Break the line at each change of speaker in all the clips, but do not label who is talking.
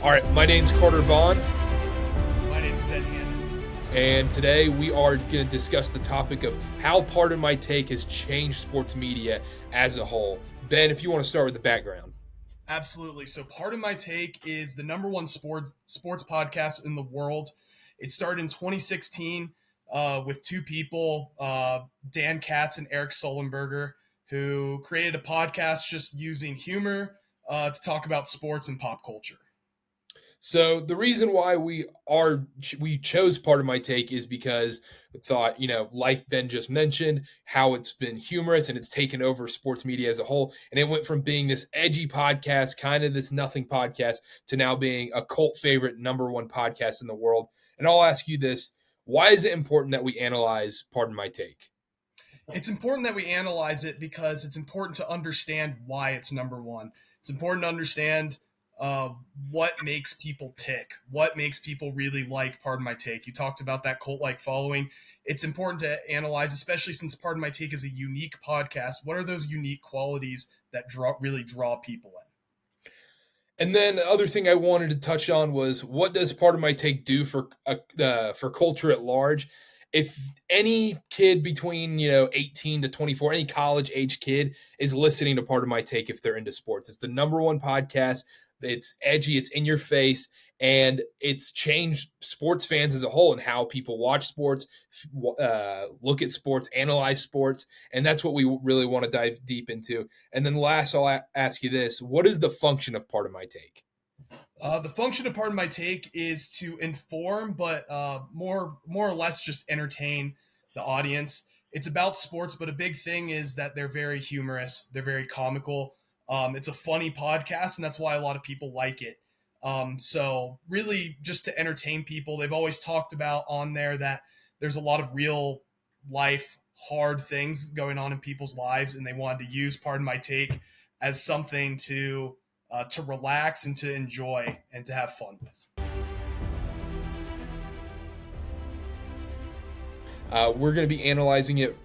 All right, my name's Carter Bond,
My name's Ben Hammond.
and today we are going to discuss the topic of how Pardon My Take has changed sports media as a whole. Ben, if you want to start with the background.
Absolutely. So, Pardon My Take is the number one sports podcast in the world. It started in 2016 with two people, Dan Katz and Eric Sullenberger, who created a podcast just using humor to talk about sports and pop culture.
So the reason why we chose Part of My Take is because we thought, like Ben just mentioned, how it's been humorous and it's taken over sports media as a whole, and it went from being this edgy podcast, kind of this nothing podcast, to now being a cult favorite number one podcast in the world. And I'll ask you this: why is it important that we analyze Pardon My Take?
It's important that we analyze it because it's important to understand why it's number one. It's important to understand what makes people tick, what makes people really like Pardon My Take. You talked about that cult-like following. It's important to analyze, especially since Pardon My Take is a unique podcast. What are those unique qualities that really draw people in?
And then the other thing I wanted to touch on was, what does Pardon My Take do for culture at large? If any kid between 18 to 24, any college age kid is listening to Pardon My Take, if they're into sports, it's the number one podcast. It's edgy, it's in your face, and it's changed sports fans as a whole and how people watch sports, look at sports, analyze sports, and that's what we really want to dive deep into. And then last, I'll ask you this: what is the function of Pardon My Take?
The function of Pardon My Take is to inform, but more or less just entertain the audience. It's about sports, but a big thing is that they're very humorous. They're very comical. It's a funny podcast, and that's why a lot of people like it. So really just to entertain people. They've always talked about on there that there's a lot of real life hard things going on in people's lives, and they wanted to use Pardon My Take as something to relax and to enjoy and to have fun with.
We're going to be analyzing it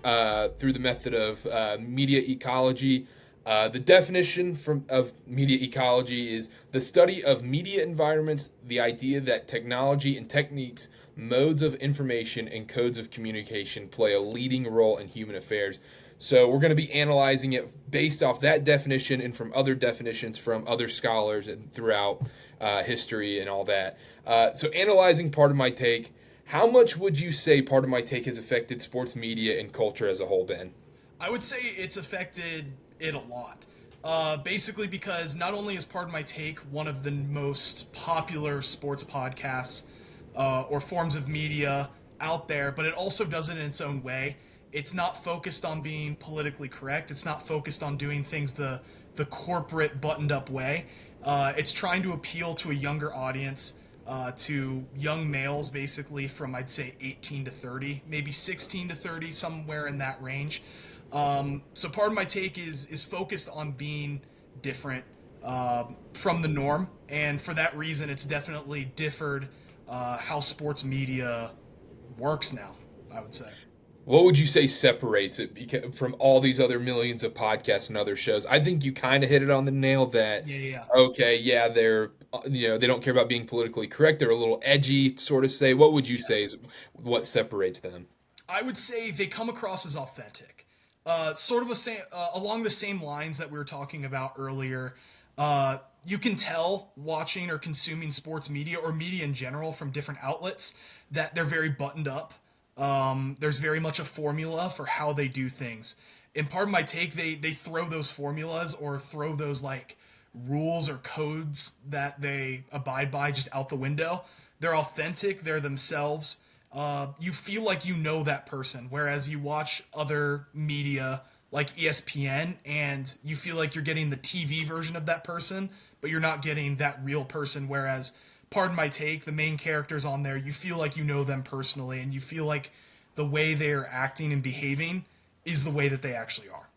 through the method of media ecology. The definition of media ecology is the study of media environments, the idea that technology and techniques, modes of information, and codes of communication play a leading role in human affairs. So we're going to be analyzing it based off that definition and from other definitions from other scholars and throughout history and all that. So analyzing Pardon My Take, how much would you say Pardon My Take has affected sports media and culture as a whole, Ben?
I would say it's affected it a lot. Basically because not only is Pardon My Take one of the most popular sports podcasts or forms of media out there, but it also does it in its own way. It's not focused on being politically correct. It's not focused on doing things the corporate buttoned up way. It's trying to appeal to a younger audience, to young males, basically from I'd say 18 to 30, maybe 16 to 30, somewhere in that range. So Pardon My Take is focused on being different from the norm, and for that reason, it's definitely differed how sports media works now, I would say.
What would you say separates it from all these other millions of podcasts and other shows? I think you kind of hit it on the nail that,
Yeah.
okay, yeah, they're, they don't care about being politically correct. They're a little edgy, sort of say. What would you say is what separates them?
I would say they come across as authentic. Sort of along the same lines that we were talking about earlier. You can tell watching or consuming sports media or media in general from different outlets that they're very buttoned up. There's very much a formula for how they do things. In Pardon My Take, they throw those formulas or throw those like rules or codes that they abide by just out the window. They're authentic. They're themselves. You feel like you know that person, whereas you watch other media like ESPN and you feel like you're getting the TV version of that person, but you're not getting that real person. Whereas Pardon My Take, the main characters on there, you feel like you know them personally, and you feel like the way they're acting and behaving is the way that they actually are.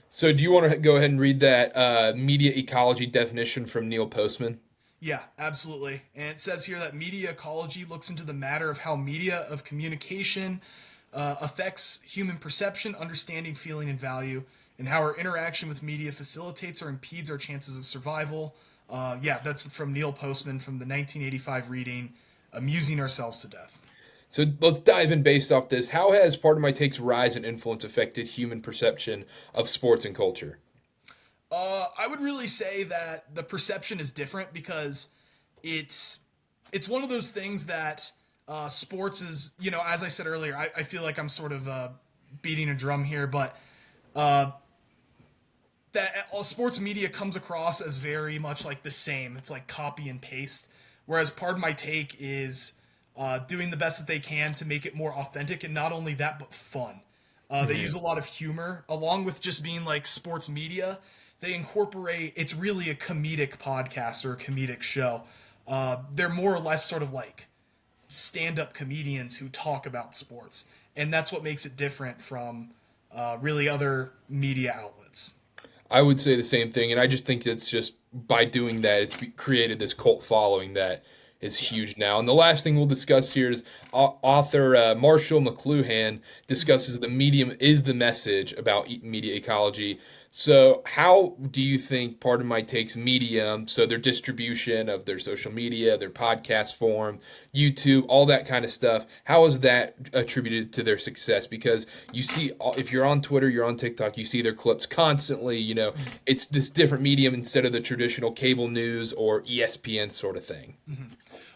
So do you want to go ahead and read that media ecology definition from Neil Postman?
Yeah, absolutely. And it says here that media ecology looks into the matter of how media of communication affects human perception, understanding, feeling, and value, and how our interaction with media facilitates or impedes our chances of survival, Yeah, that's from Neil Postman from the 1985 reading, Amusing Ourselves to Death.
So let's dive in based off this. How has Part of My Take's rise and influence affected human perception of sports and culture?
I would really say that the perception is different because it's it's one of those things that sports is, as I said earlier, I feel like I'm sort of beating a drum here, but that all sports media comes across as very much like the same. It's like copy and paste. Whereas part of my take is doing the best that they can to make it more authentic, and not only that, but fun. They use a lot of humor along with just being like sports media. They incorporate. It's really a comedic podcast or a comedic show. They're more or less sort of like stand-up comedians who talk about sports, and that's what makes it different from really other media outlets.
I would say the same thing, and I just think it's just by doing that, it's created this cult following that is
Yeah.
huge now. And the last thing we'll discuss here is author Marshall McLuhan discusses the medium is the message about media ecology. So, how do you think Part of My Take's medium, so their distribution of their social media, their podcast form, YouTube, all that kind of stuff, how is that attributed to their success? Because you see, if you're on Twitter, you're on TikTok, you see their clips constantly. It's this different medium instead of the traditional cable news or ESPN sort of thing.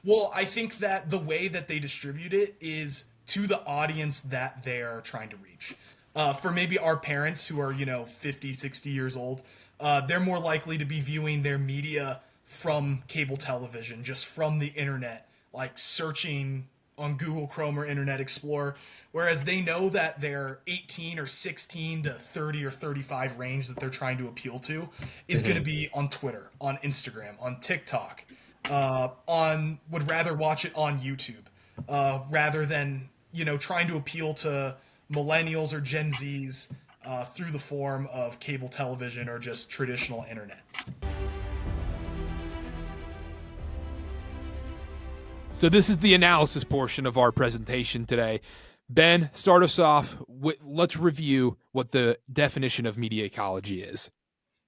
Well, I think that the way that they distribute it is to the audience that they're trying to reach. For maybe our parents who are, 50, 60 years old, they're more likely to be viewing their media from cable television, just from the internet, like searching on Google Chrome or Internet Explorer. Whereas they know that their 18 or 16 to 30 or 35 range that they're trying to appeal to is going to be on Twitter, on Instagram, on TikTok, would rather watch it on YouTube rather than trying to appeal to millennials or Gen Zs through the form of cable television or just traditional internet.
So this is the analysis portion of our presentation today. Ben, start us off. Let's review what the definition of media ecology is.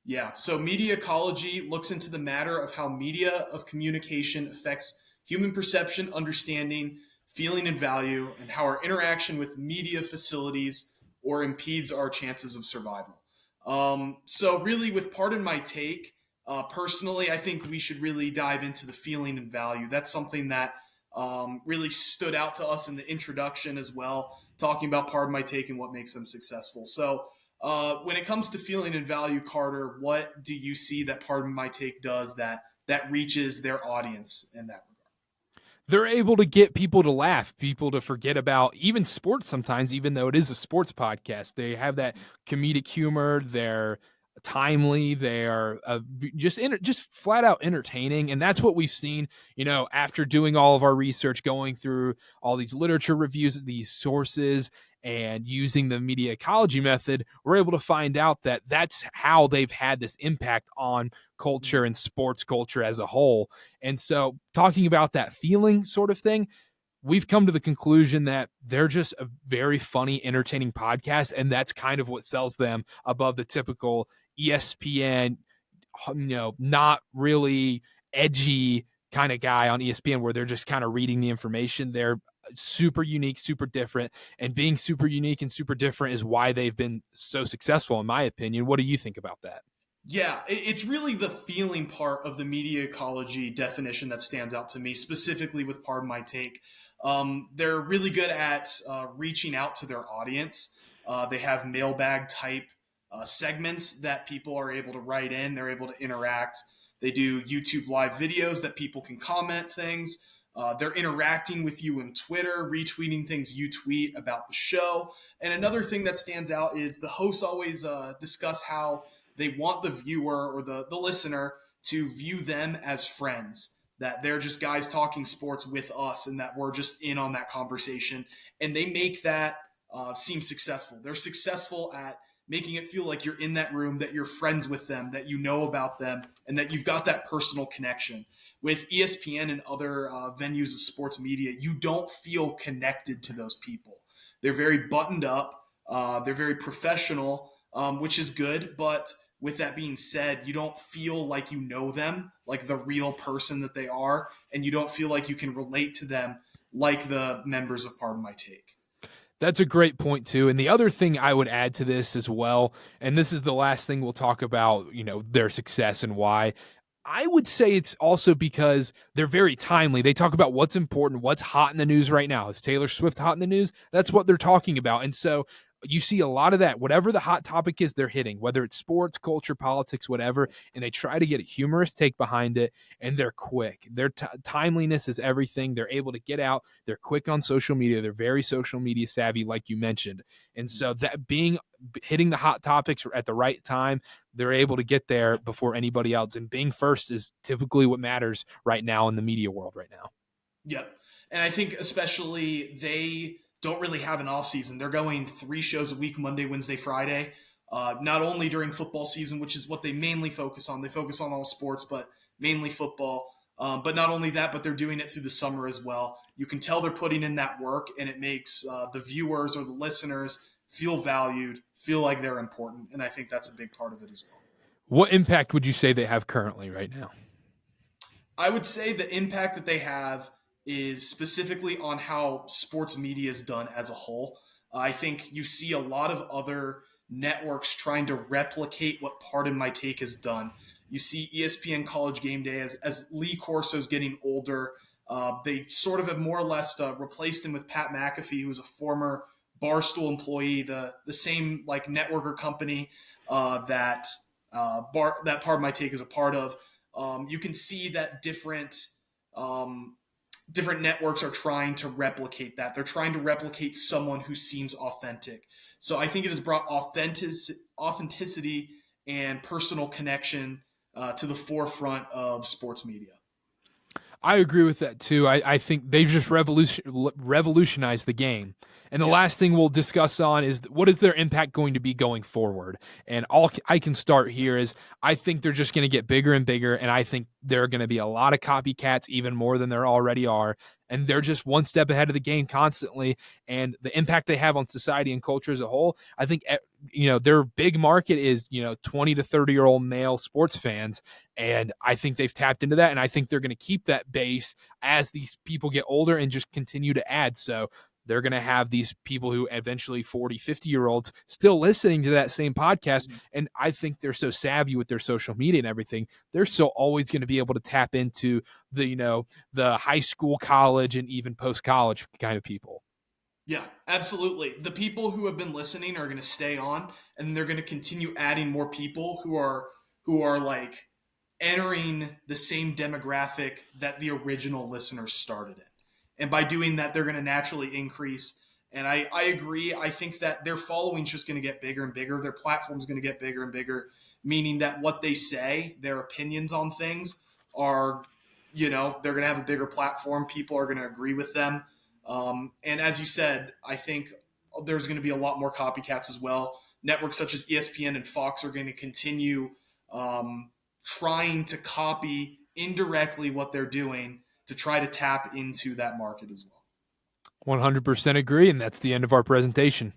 Yeah, so media ecology looks into the matter of how media of communication affects human perception, understanding, feeling, and value, and how our interaction with media facilities or impedes our chances of survival. So, really, with Pardon My Take, personally, I think we should really dive into the feeling and value. That's something that really stood out to us in the introduction as well, talking about Pardon My Take and what makes them successful. So, when it comes to feeling and value, Carter, what do you see that Pardon My Take does that reaches their audience in that regard?
They're able to get people to laugh, people to forget about even sports sometimes, even though it is a sports podcast. They have that comedic humor. They're timely. They are just flat out entertaining, and that's what we've seen. After doing all of our research, going through all these literature reviews, these sources, and using the media ecology method, we're able to find out that that's how they've had this impact on culture and sports culture as a whole. And so, talking about that feeling sort of thing, we've come to the conclusion that they're just a very funny, entertaining podcast. And that's kind of what sells them above the typical ESPN, not really edgy kind of guy on ESPN where they're just kind of reading the information. They're super unique, super different. And being super unique and super different is why they've been so successful, in my opinion. What do you think about that?
Yeah, it's really the feeling part of the media ecology definition that stands out to me, specifically with Pardon My Take. They're really good at reaching out to their audience. They have mailbag type segments that people are able to write in, they're able to interact. They do YouTube live videos that people can comment things. They're interacting with you in Twitter, retweeting things you tweet about the show. And another thing that stands out is the hosts always discuss how they want the viewer or the listener to view them as friends, that they're just guys talking sports with us and that we're just in on that conversation. And they make that seem successful. They're successful at making it feel like you're in that room, that you're friends with them, that you know about them, and that you've got that personal connection. With ESPN and other venues of sports media, you don't feel connected to those people. They're very buttoned up. They're very professional, which is good, but with that being said, you don't feel like you know them, like the real person that they are, and you don't feel like you can relate to them like the members of Pardon My Take.
That's a great point too. And the other thing I would add to this as well, and this is the last thing we'll talk about, their success and why. I would say it's also because they're very timely. They talk about what's important, what's hot in the news right now. Is Taylor Swift hot in the news? That's what they're talking about. And so you see a lot of that. Whatever the hot topic is, they're hitting, whether it's sports, culture, politics, whatever. And they try to get a humorous take behind it. And they're quick. Their timeliness is everything. They're able to get out. They're quick on social media. They're very social media savvy, like you mentioned. And so that being hitting the hot topics at the right time, they're able to get there before anybody else. And being first is typically what matters right now in the media world right now.
Yep. And I think especially they don't really have an off season. They're going 3 shows a week, Monday, Wednesday, Friday. Not only during football season, which is what they mainly focus on. They focus on all sports, but mainly football. But not only that, but they're doing it through the summer as well. You can tell they're putting in that work, and it makes the viewers or the listeners feel valued, feel like they're important. And I think that's a big part of it as well.
What impact would you say they have currently right now?
I would say the impact that they have is specifically on how sports media is done as a whole. I think you see a lot of other networks trying to replicate what Pardon My Take has done. You see ESPN College Game Day as Lee Corso's getting older. They sort of have more or less replaced him with Pat McAfee, who's a former Barstool employee, the same like network or company that Pardon My Take is a part of. You can see that um, different networks are trying to replicate that. They're trying to replicate someone who seems authentic. So I think it has brought authenticity and personal connection to the forefront of sports media.
I agree with that too. I think they've just revolutionized the game. And the
Yeah.
last thing we'll discuss on is what is their impact going to be going forward? And all I can start here is I think they're just going to get bigger and bigger. And I think there are going to be a lot of copycats, even more than there already are. And they're just one step ahead of the game constantly. And the impact they have on society and culture as a whole, I think, their big market is, 20 to 30-year-old male sports fans. And I think they've tapped into that. And I think they're going to keep that base as these people get older and just continue to add. So they're going to have these people who eventually 40, 50-year-olds still listening to that same podcast.
Mm-hmm.
And I think they're so savvy with their social media and everything. They're so always going to be able to tap into the high school, college, and even post-college kind of people.
Yeah, absolutely. The people who have been listening are going to stay on, and they're going to continue adding more people who are like entering the same demographic that the original listeners started in. And by doing that, they're going to naturally increase. And I agree. I think that their following is just going to get bigger and bigger. Their platform is going to get bigger and bigger, meaning that what they say, their opinions on things are, they're going to have a bigger platform. People are going to agree with them. And as you said, I think there's going to be a lot more copycats as well. Networks such as ESPN and Fox are going to continue trying to copy indirectly what they're doing to try to tap into that market as well.
100% agree. And that's the end of our presentation.